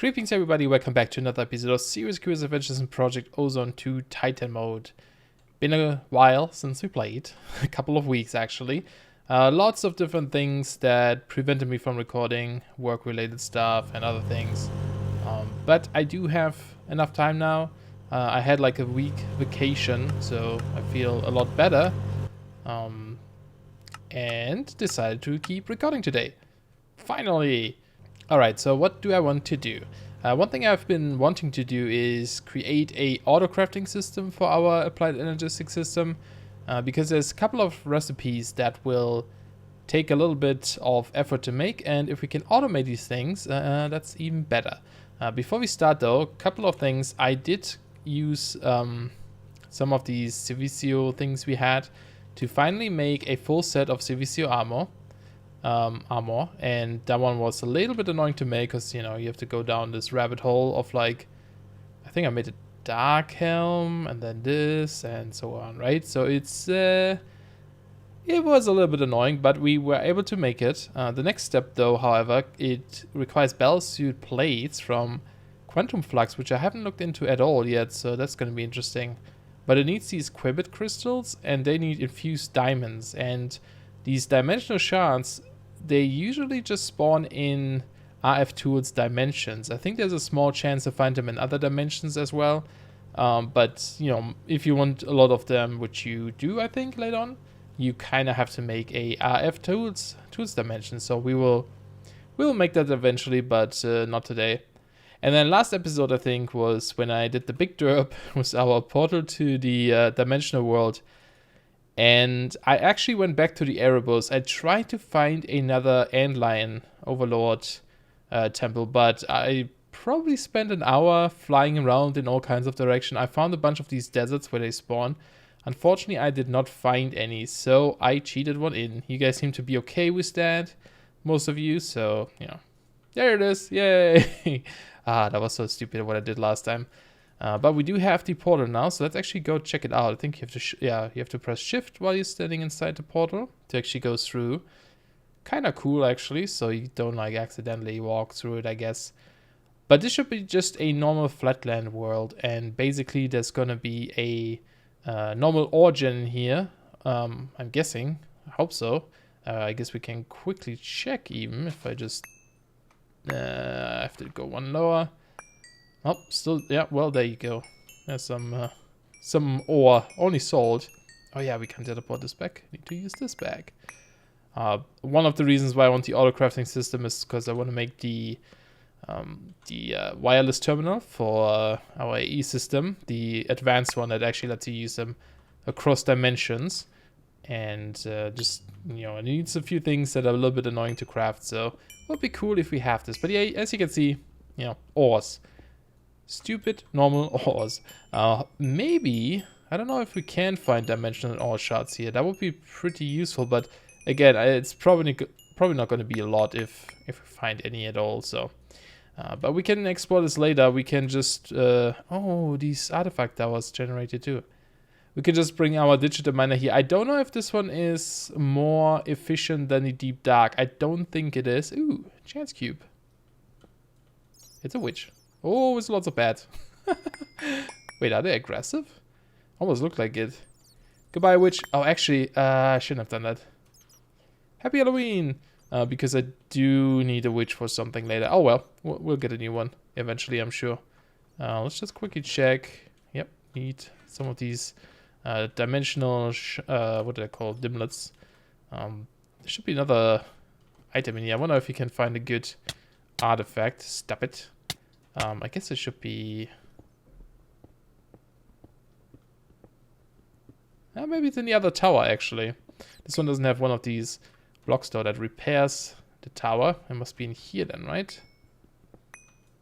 Greetings everybody, welcome back to another episode of Serious Curious Adventures in Project Ozone 2 Titan Mode. Been a while since we played, a couple of weeks actually. Lots of different things that prevented me from recording, work related stuff and other things. But I do have enough time now. I had like a week vacation, so I feel a lot better. And decided to keep recording today. Finally! Alright, so what do I want to do? One thing I've been wanting to do is create a auto-crafting system for our applied energistics system, because there's a couple of recipes that will take a little bit of effort to make, and if we can automate these things, that's even better. Before we start though, a couple of things. I did use some of these Civicio things we had to finally make a full set of Civicio armor. And that one was a little bit annoying to make because, you know, you have to go down this rabbit hole of like, I think I made a dark helm and then this and so on, right? So it's it was a little bit annoying, but we were able to make it. The next step though, however, it requires bell suit plates from Quantum Flux, which I haven't looked into at all yet, so that's going to be interesting. But it needs these Quibbit crystals and they need infused diamonds, and these dimensional shards, they usually just spawn in RF Tools dimensions. I think there's a small chance to find them in other dimensions as well. But, you know, if you want a lot of them, which you do, I think, later on, you kind of have to make a RF Tools dimension. So we will make that eventually, but not today. And then last episode, I think, was when I did the big derp with our portal to the dimensional world. And I actually went back to the Erebus. I tried to find another Antlion Overlord temple, but I probably spent an hour flying around in all kinds of direction. I found a bunch of these deserts where they spawn. Unfortunately, I did not find any, so I cheated one in. You guys seem to be okay with that, most of you, so, you know. There it is, yay! That was so stupid what I did last time. But we do have the portal now, so let's actually go check it out. I think you have to, you have to press shift while you're standing inside the portal to actually go through. Kind of cool, actually, so you don't like accidentally walk through it, I guess. But this should be just a normal flatland world, and basically there's gonna be a normal origin here. I'm guessing. I hope so. I guess we can quickly check even if I just I have to go one lower. Oh, still, yeah, well, there you go. There's some ore, only salt. Oh yeah, we can teleport this back. Need to use this bag. One of the reasons why I want the auto-crafting system is because I want to make the wireless terminal for our AE system, the advanced one that actually lets you use them across dimensions. And just, you know, it needs a few things that are a little bit annoying to craft, so it would be cool if we have this. But yeah, as you can see, you know, ores. Stupid normal ores. Maybe, I don't know if we can find dimensional ore shards here. That would be pretty useful, but again, it's probably not going to be a lot if we find any at all. So, but we can explore this later. We can just oh, these artifact towers generated too. We can just bring our digital miner here. I don't know if this one is more efficient than the deep dark. I don't think it is. Ooh, chance cube. It's a witch. Oh, it's lots of bats. Wait, are they aggressive? Almost look like it. Goodbye, witch. Oh, actually, I shouldn't have done that. Happy Halloween! Because I do need a witch for something later. Oh well, we'll get a new one eventually, I'm sure. Let's just quickly check. Yep, need some of these dimensional, what do I call dimlets? There should be another item in here. I wonder if you can find a good artifact. Stop it. I guess it should be... maybe it's in the other tower, actually. This one doesn't have one of these blocks, though, that repairs the tower. It must be in here, then, right?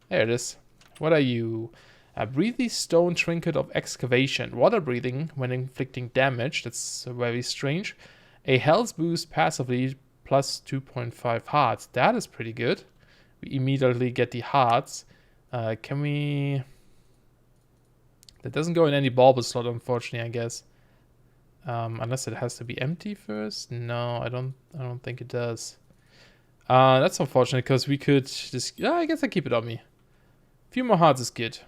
There it is. What are you? A breathy stone trinket of excavation. Water breathing when inflicting damage. That's very strange. A health boost passively plus 2.5 hearts. That is pretty good. We immediately get the hearts. Can we... That doesn't go in any bauble slot, unfortunately, I guess. Unless it has to be empty first. No, I don't think it does. That's unfortunate because we could just... Yeah, I guess I keep it on me. few more hearts is good.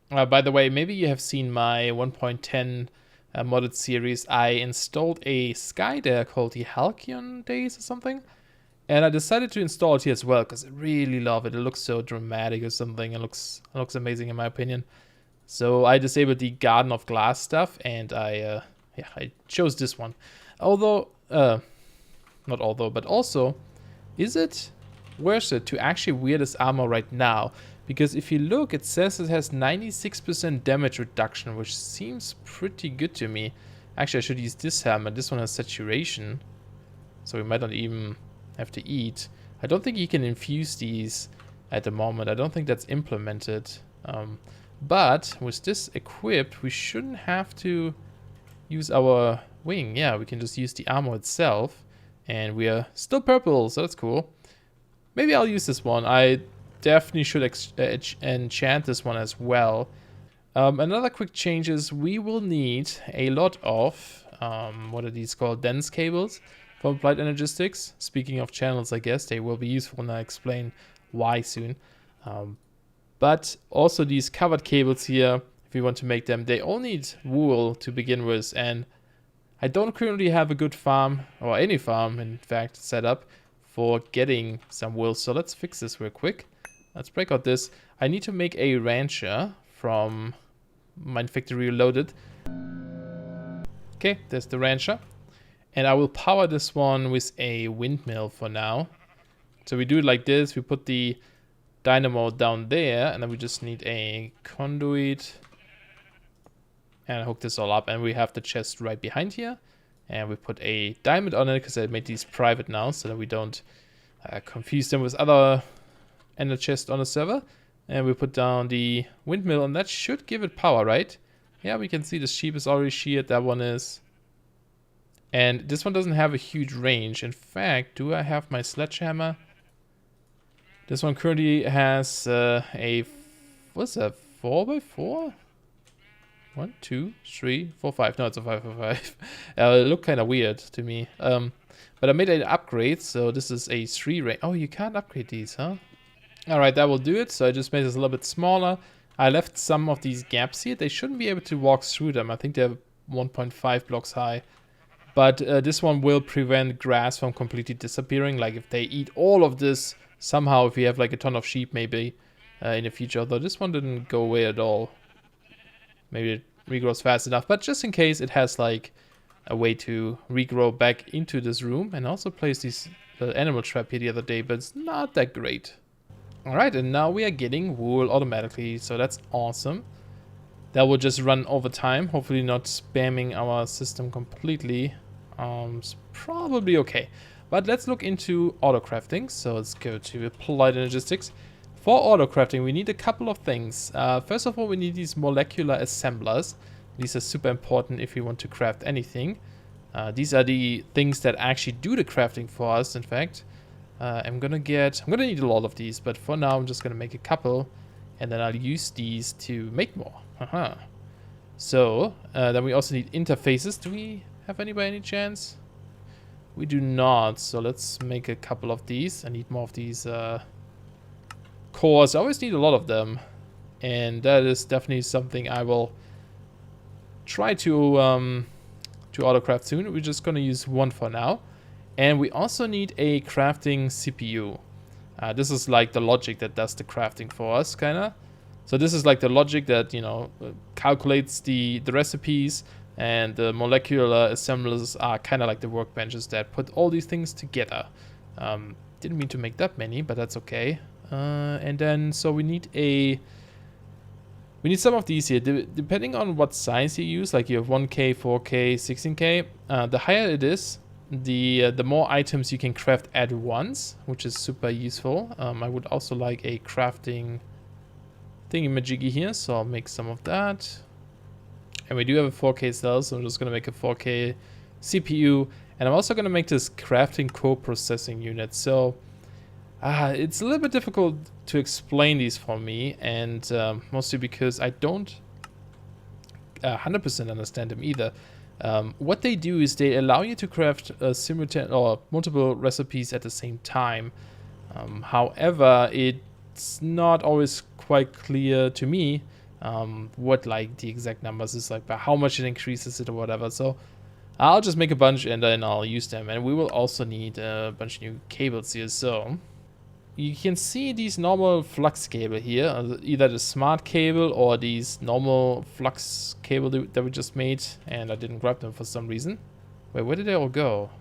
By the way, maybe you have seen my 1.10 modded series. I installed a sky there called the Halcyon Days or something. And I decided to install it here as well because I really love it. It looks so dramatic or something. It looks amazing in my opinion. So I disabled the Garden of Glass stuff, and I chose this one. Although, not although, but also, is it worth it to actually wear this armor right now? Because if you look, it says it has 96% damage reduction, which seems pretty good to me. Actually, I should use this helmet. This one has saturation, so we might not even have to eat. I don't think you can infuse these at the moment. I don't think that's implemented. But with this equipped, we shouldn't have to use our wing. Yeah, we can just use the armor itself. And we are still purple, so that's cool. Maybe I'll use this one. I definitely should enchant this one as well. Another quick change is we will need a lot of, what are these called? Dense cables from Applied Energistics. Speaking of channels, I guess they will be useful, and I'll explain why soon. But also these covered cables here, if you want to make them, they all need wool to begin with, and I don't currently have a good farm, or any farm in fact, set up for getting some wool. So let's fix this real quick. Let's break out this. I need to make a rancher from Mind Factory Reloaded. Okay, there's the rancher. And I will power this one with a windmill for now. So we do it like this. We put the dynamo down there, and then we just need a conduit and hook this all up. And we have the chest right behind here. And we put a diamond on it because I made these private now so that we don't confuse them with other ender chests on the server. And we put down the windmill, and that should give it power, right? Yeah, we can see the sheep is already sheared. That one is. And this one doesn't have a huge range. In fact, do I have my sledgehammer? This one currently has a, what's that, 4x4? 1, 2, 3, 4, 5. No, it's a 5x5. It looked kind of weird to me. But I made an upgrade, so this is a 3 range. Oh, you can't upgrade these, huh? Alright, that will do it. So I just made this a little bit smaller. I left some of these gaps here. They shouldn't be able to walk through them. I think they're 1.5 blocks high. But this one will prevent grass from completely disappearing. Like if they eat all of this somehow, if we have like a ton of sheep maybe in the future. Although this one didn't go away at all. Maybe it regrows fast enough. But just in case, it has like a way to regrow back into this room. And also placed this animal trap here the other day, but it's not that great. Alright, and now we are getting wool automatically. So that's awesome. That will just run over time, hopefully not spamming our system completely. It's probably okay. But let's look into auto crafting. So let's go to Applied Energistics. For auto crafting, we need a couple of things. First of all, we need these molecular assemblers. These are super important if you want to craft anything. These are the things that actually do the crafting for us, in fact. I'm gonna need a lot of these, but for now I'm just gonna make a couple, and then I'll use these to make more. So then we also need interfaces. Do we have any by any chance? We do not, so let's make a couple of these. I need more of these cores. I always need a lot of them, and that is definitely something I will try to autocraft soon. We're just gonna use one for now. And we also need a crafting CPU. This is like the logic that does the crafting for us, kinda. So this is like the logic that, you know, calculates the recipes, and the molecular assemblers are kind of like the workbenches that put all these things together. Didn't mean to make that many, but that's okay. And then, so we need some of these here. Depending on what size you use, like you have 1K, 4K, 16K, the higher it is, the more items you can craft at once, which is super useful. I would also like a crafting thingy-majiggy here, so I'll make some of that. And we do have a 4K cell, so I'm just gonna make a 4K CPU, and I'm also gonna make this crafting core processing unit. So it's a little bit difficult to explain these for me, and mostly because I don't 100% understand them either. What they do is they allow you to craft simultaneous or multiple recipes at the same time. However, it's not always quite clear to me what like the exact numbers is, like by how much it increases it or whatever. So I'll just make a bunch and then I'll use them. And we will also need a bunch of new cables here. So you can see these normal flux cable here, either the smart cable or these normal flux cable that we just made. And I didn't grab them for some reason. Wait, where did they all go?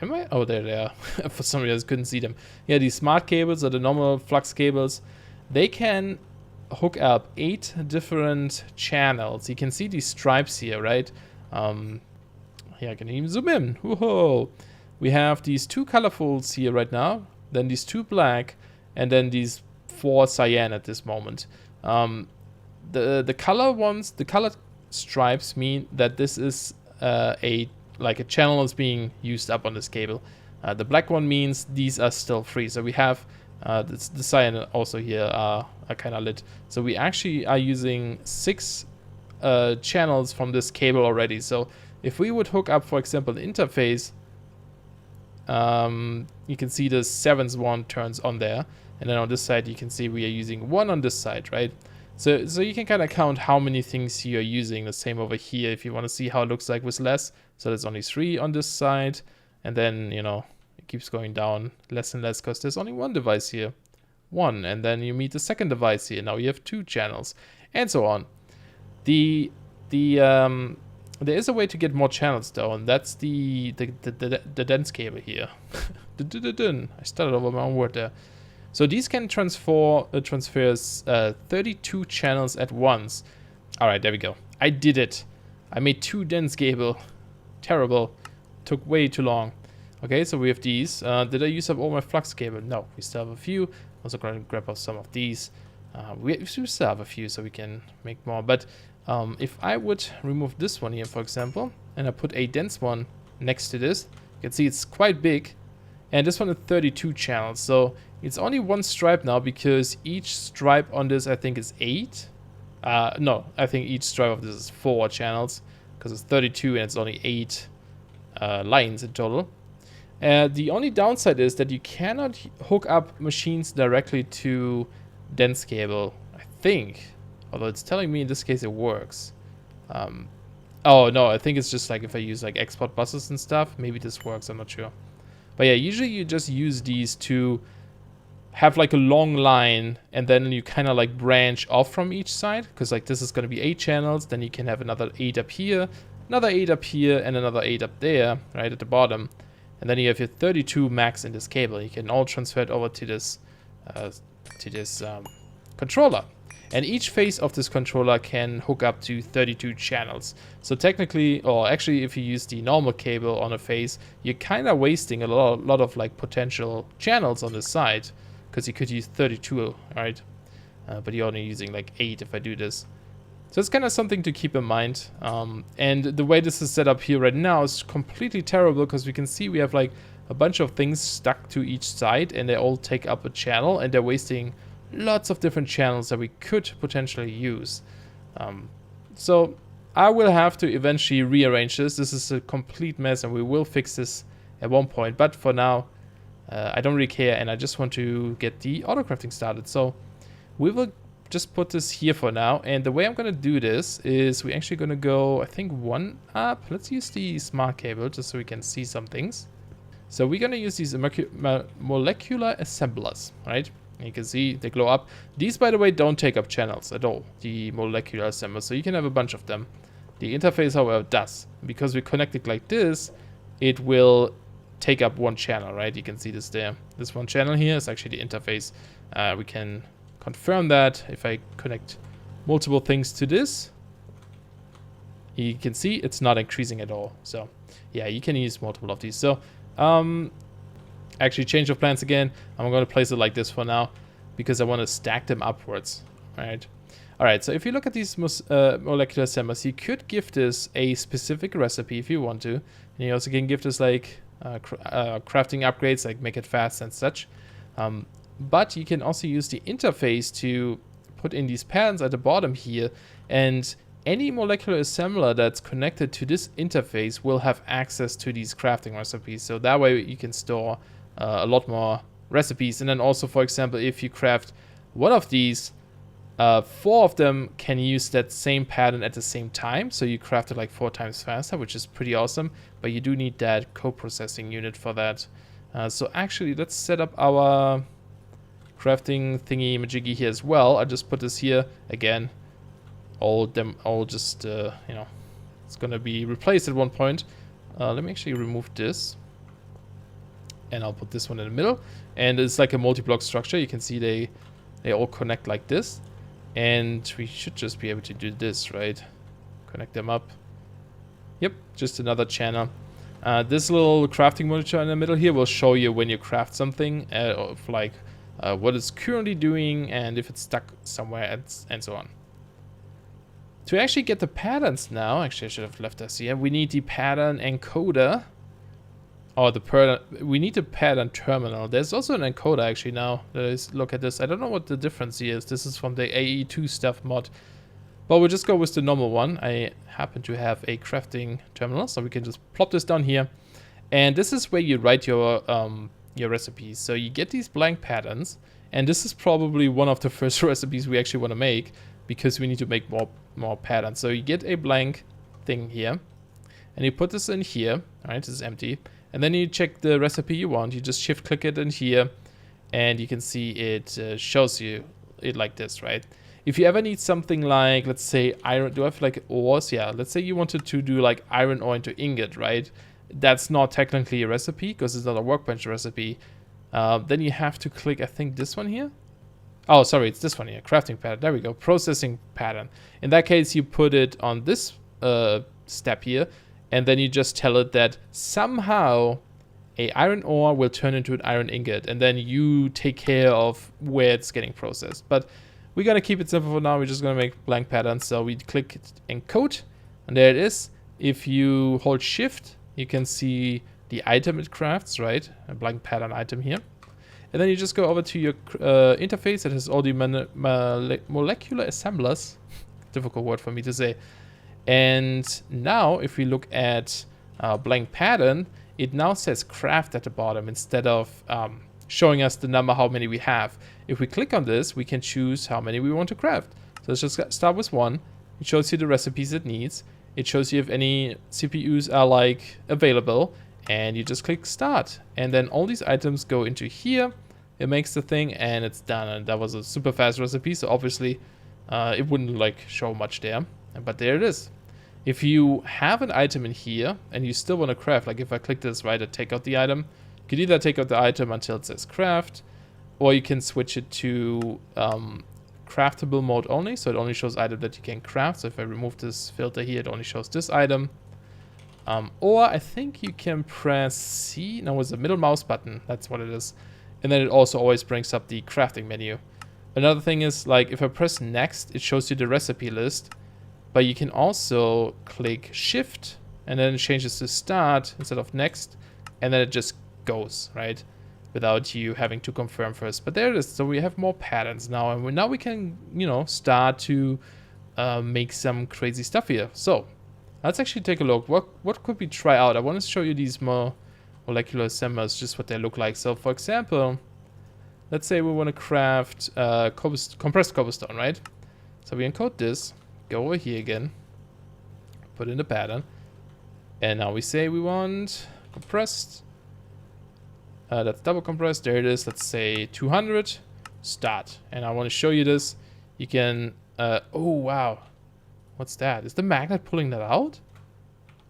Am I? Oh, there they are. For some reason I couldn't see them. Yeah, these smart cables are the normal flux cables. They can hook up 8 different channels. You can see these stripes here, right? Here I can even zoom in. Whoa! We have these 2 colorfuls here right now, then these 2 black, and then these 4 cyan at this moment. The color ones, the colored stripes mean that this is a channel is being used up on this cable. The black one means these are still free. So we have the cyan also here are kind of lit. So we actually are using 6 channels from this cable already. So if we would hook up, for example, the interface, you can see the 7th one turns on there. And then on this side, you can see we are using 1 on this side, right? So you can kind of count how many things you're using. The same over here if you want to see how it looks like with less. So there's only 3 on this side. And then, you know, it keeps going down less and less because there's only 1 device here. 1. And then you meet the second device here. Now you have 2 channels and so on. There is a way to get more channels though, and that's the dense cable here. I started over my own word there. So these can transfers 32 channels at once. All right, there we go. I did it. I made 2 dense cable. Terrible. Took way too long. Okay, so we have these. Did I use up all my flux cable? No, we still have a few. Also going to grab off some of these. We still have a few, so we can make more. But if I would remove this one here, for example, and I put a dense one next to this, you can see it's quite big. And this one is 32 channels. So it's only 1 stripe now because each stripe on this, I think, is 8. No, I think each stripe of this is 4 channels because it's 32 and it's only 8 lines in total. The only downside is that you cannot hook up machines directly to dense cable, I think. Although it's telling me in this case it works. Oh no, I think it's just like if I use like export buses and stuff, maybe this works, I'm not sure. But yeah, usually you just use these to have like a long line and then you kind of like branch off from each side. Because like this is going to be 8 channels, then you can have another 8 up here, another 8 up here, and another 8 up there, right at the bottom. And then you have your 32 max in this cable. You can all transfer it over to this controller. And each face of this controller can hook up to 32 channels. So technically, or actually if you use the normal cable on a face, you're kind of wasting a lot of like potential channels on this side. Because you could use 32, right? But you're only using like 8 if I do this. So it's kind of something to keep in mind. And the way this is set up here right now is completely terrible because we can see we have like a bunch of things stuck to each side and they all take up a channel and they're wasting lots of different channels that we could potentially use. So I will have to eventually rearrange this. This is a complete mess and we will fix this at one point. But for now, I don't really care and I just want to get the autocrafting started. So we will just put this here for now. And the way I'm going to do this is we're actually going to go, I think, 1 up. Let's use the smart cable just so we can see some things. So we're going to use these molecular assemblers, right? You can see they glow up. These, by the way, don't take up channels at all, the molecular assemblers. So you can have a bunch of them. The interface, however, does. Because we connect it like this, it will take up 1 channel, right? You can see this there. This 1 channel here is actually the interface. We can confirm that if I connect multiple things to this. You can see it's not increasing at all. So yeah, you can use multiple of these. So actually change of plans again. I'm going to place it like this for now because I want to stack them upwards. Right. All right. So if you look at these molecular assemblers, you could give this a specific recipe if you want to. And you also can give this like crafting upgrades, like make it fast and such. But you can also use the interface to put in these patterns at the bottom here. And any molecular assembler that's connected to this interface will have access to these crafting recipes. So that way you can store a lot more recipes. And then also, for example, if you craft one of these, 4 of them can use that same pattern at the same time. So you craft it like 4 times faster, which is pretty awesome. But you do need that co-processing unit for that. So actually, let's set up our crafting thingy majiggy here as well. I just put this here again. All just you know, it's gonna be replaced at one point. Let me actually remove this, and I'll put this one in the middle. And it's like a multi-block structure. You can see they all connect like this, and we should just be able to do this, right? Connect them up. Yep, just another channel. This little crafting monitor in the middle here will show you when you craft something, of like what it's currently doing and if it's stuck somewhere and so on. To actually get the patterns now, actually I should have left this here. We need the pattern encoder, or we need the pattern terminal. There's also an encoder actually now. Let's look at this. I don't know what the difference here is. This is from the AE2 stuff mod. But we'll just go with the normal one. I happen to have a crafting terminal, so we can just plop this down here. And this is where you write your recipes. So you get these blank patterns, and this is probably one of the first recipes we actually want to make, because we need to make more patterns. So you get a blank thing here, and you put this in here. All right, this is empty. And then you check the recipe you want. You just shift click it in here, and you can see it shows you it like this, right? If you ever need something like, let's say, iron, do I have like ores? Yeah, let's say you wanted to do like iron ore into ingot, right? That's not technically a recipe because it's not a workbench recipe. Then you have to click, I think, this one here. Oh, sorry, it's this one here, crafting pattern. There we go, processing pattern. In that case, you put it on this step here, and then you just tell it that somehow a iron ore will turn into an iron ingot, and then you take care of where it's getting processed. But we're gonna keep it simple for now. We're just gonna make blank patterns. So we click encode, and there it is. If you hold shift, you can see the item it crafts, right? A blank pattern item here. And then you just go over to your interface that has all the molecular assemblers. Difficult word for me to say. And now if we look at blank pattern, it now says craft at the bottom instead of showing us the number how many we have. If we click on this, we can choose how many we want to craft. So let's just start with 1. It shows you the recipes it needs. It shows you if any CPUs are like available, and you just click start. And then all these items go into here. It makes the thing and it's done. And that was a super fast recipe, so obviously it wouldn't like show much there, but there it is. If you have an item in here and you still want to craft, like if I click this right and take out the item, you can either take out the item until it says craft, or you can switch it to craftable mode only, so it only shows items that you can craft. So if I remove this filter here, it only shows this item. Or I think you can press C, no, it's the middle mouse button, that's what it is. And then it also always brings up the crafting menu. Another thing is, like, if I press next, it shows you the recipe list, but you can also click shift, and then it changes to start instead of next, and then it just goes, right? Without you having to confirm first. But there it is. So we have more patterns now, and now we can, you know, start to make some crazy stuff here. So let's actually take a look. What could we try out? I want to show you these more molecular assemblers, just what they look like. So for example, let's say we want to craft compressed cobblestone, right? So we encode this, go over here again, put in the pattern, and now we say we want compressed. That's double compressed. There it is. Let's say 200. Start. And I want to show you this. You can. Oh wow, what's that? Is the magnet pulling that out?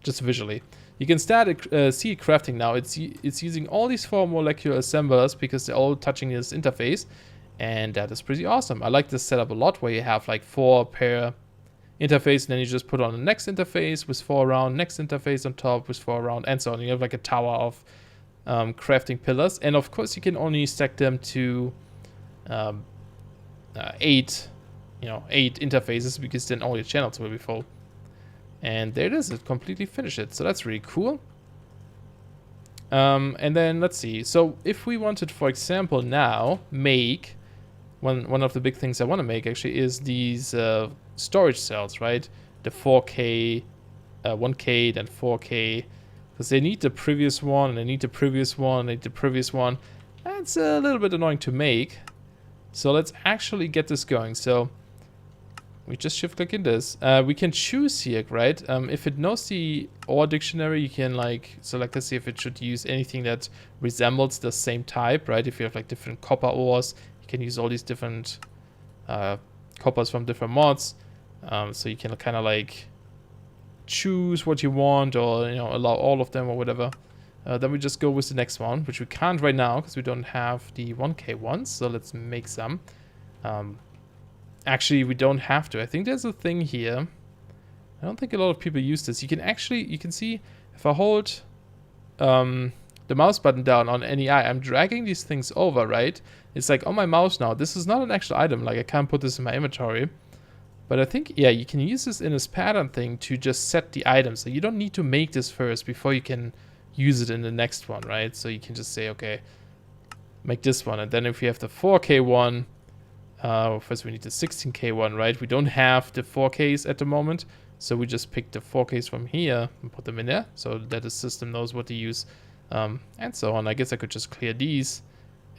Just visually, you can start see it crafting now. It's using all these 4 molecular assemblers because they're all touching this interface, and that is pretty awesome. I like this setup a lot, where you have like 4 per interface, and then you just put on the next interface with 4 around, next interface on top with 4 around, and so on. You have like a tower of crafting pillars, and of course you can only stack them to 8 interfaces, because then all your channels will be full. And there it is, it completely finished it. So that's really cool. And then let's see. So if we wanted, for example, now make one of the big things I want to make actually is these storage cells, right? The 4K, 1K, then 4K, because they need the previous one, and they need the previous one, and they need the previous one. That's a little bit annoying to make. So let's actually get this going. So we just shift click in this. We can choose here, right? If it knows the ore dictionary, you can like select to see if it should use anything that resembles the same type, right? If you have like different copper ores, you can use all these different coppers from different mods. So you can kind of like choose what you want, or allow all of them or whatever. Then we just go with the next one, which we can't right now because we don't have the 1K ones. So let's make some. Actually, we don't have to. I think there's a thing here. I don't think a lot of people use this. You can see if I hold the mouse button down on any eye, I'm dragging these things over, right? It's like on my mouse now. This is not an actual item. Like I can't put this in my inventory. But I think, yeah, you can use this in this pattern thing to just set the item. So you don't need to make this first before you can use it in the next one, right? So you can just say, okay, make this one. And then if you have the 4K one, first we need the 16K one, right? We don't have the 4Ks at the moment. So we just pick the 4Ks from here and put them in there so that the system knows what to use, and so on. I guess I could just clear these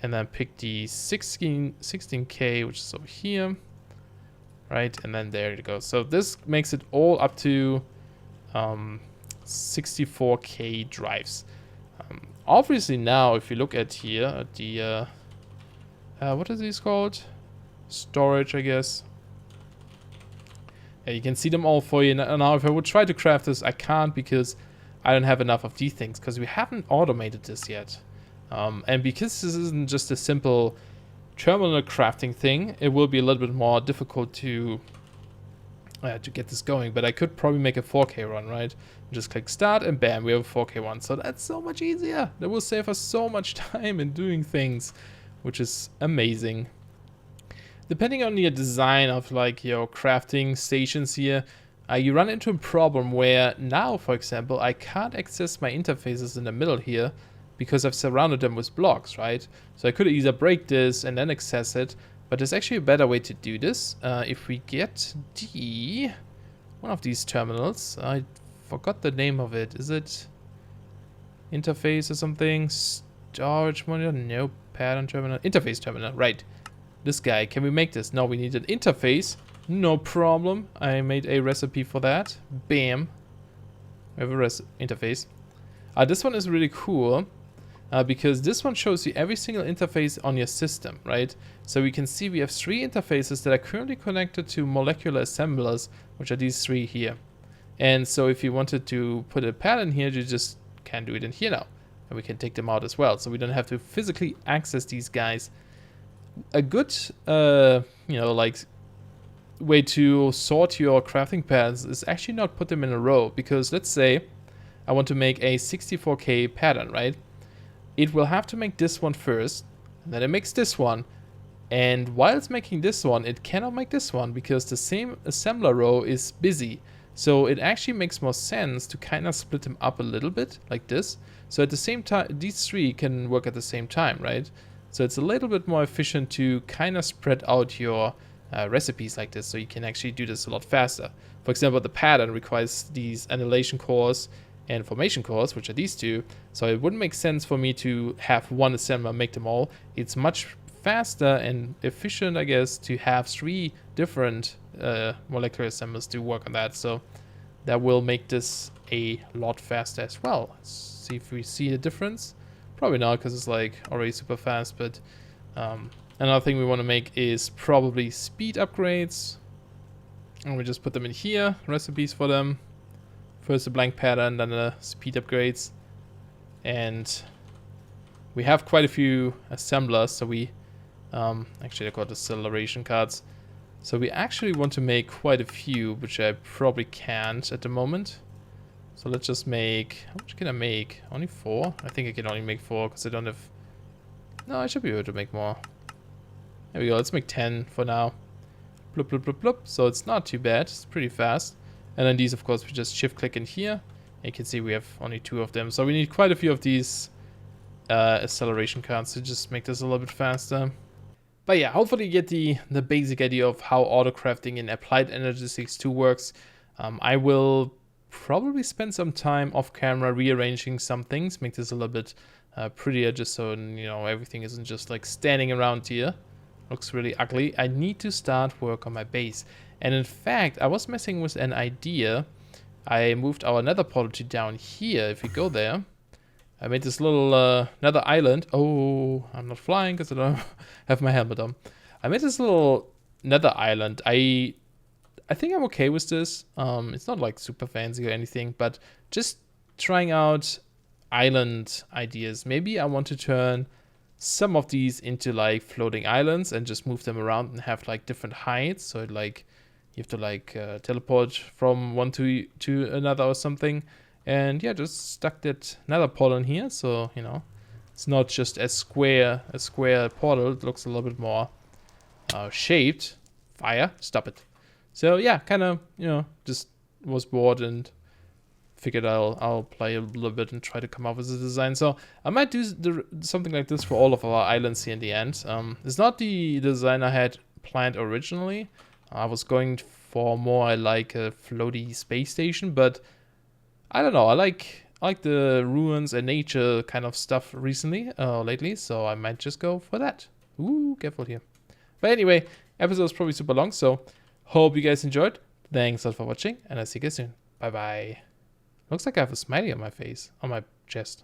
and then pick the 16K, which is over here. Right, and then there you go. So this makes it all up to 64K drives. Obviously now, if you look at here, at the, what is these called? Storage, I guess. Yeah, you can see them all for you. Now, if I would try to craft this, I can't because I don't have enough of these things because we haven't automated this yet. And because this isn't just a simple terminal crafting thing, it will be a little bit more difficult to get this going. But I could probably make a 4K run, right? Just click start and bam, we have a 4K one. So that's so much easier. That will save us so much time in doing things, which is amazing. Depending on your design of like your crafting stations here, you run into a problem where now, for example, I can't access my interfaces in the middle here because I've surrounded them with blocks, right? So I could either break this and then access it, but there's actually a better way to do this. If we get one of these terminals, I forgot the name of it. Is it interface or something? Storage monitor? No, pattern terminal. Interface terminal, right. This guy, can we make this? No, we need an interface. No problem. I made a recipe for that. Bam. We have a interface. This one is really cool. Because this one shows you every single interface on your system, right? So we can see we have 3 interfaces that are currently connected to molecular assemblers, which are these 3 here. And so if you wanted to put a pattern here, you just can do it in here now. And we can take them out as well. So we don't have to physically access these guys. A good, like way to sort your crafting patterns is actually not put them in a row. Because let's say I want to make a 64K pattern, right? It will have to make this one first, and then it makes this one. And while it's making this one, it cannot make this one because the same assembler row is busy. So it actually makes more sense to kind of split them up a little bit like this. So at the same time, these 3 can work at the same time, right? So it's a little bit more efficient to kind of spread out your recipes like this, so you can actually do this a lot faster. For example, the pattern requires these annihilation cores and formation cores, which are these 2. So it wouldn't make sense for me to have one assembler make them all. It's much faster and efficient, I guess, to have 3 different molecular assemblers to work on that. So that will make this a lot faster as well. Let's see if we see the difference. Probably not, because it's like already super fast. But another thing we want to make is probably speed upgrades. And we just put them in here, recipes for them. First a blank pattern, then the speed upgrades. And we have quite a few assemblers, so we actually they're called acceleration cards. So we actually want to make quite a few, which I probably can't at the moment. So let's just make, how much can I make? Only 4? I think I can only make 4 because I don't have, no, I should be able to make more. There we go, let's make 10 for now. Bloop, bloop, bloop, bloop. So it's not too bad, it's pretty fast. And then these, of course, we just shift click in here. And you can see we have only 2 of them. So we need quite a few of these acceleration cards to just make this a little bit faster. But yeah, hopefully you get the basic idea of how auto crafting in Applied Energistics 2 works. I will probably spend some time off camera rearranging some things, make this a little bit prettier, just so everything isn't just like standing around here. Looks really ugly. I need to start work on my base. And in fact, I was messing with an idea. I moved our nether portal to down here. If we go there, I made this little nether island. Oh, I'm not flying because I don't have my helmet on. I made this little nether island. I think I'm okay with this. It's not like super fancy or anything, but just trying out island ideas. Maybe I want to turn some of these into like floating islands and just move them around and have like different heights. So like you have to like teleport from one to another or something. And yeah, just stuck that nether portal in here. So, you know, it's not just a square portal. It looks a little bit more shaped. Fire, stop it. So yeah, kind of, you know, just was bored and figured I'll play a little bit and try to come up with a design. So I might do something like this for all of our islands here in the end. It's not the design I had planned originally. I was going for more like a floaty space station, but I don't know. I like the ruins and nature kind of stuff lately. So I might just go for that. Ooh, careful here. But anyway, episode is probably super long, so hope you guys enjoyed. Thanks a lot for watching, and I'll see you guys soon. Bye bye. Looks like I have a smiley on my face, on my chest.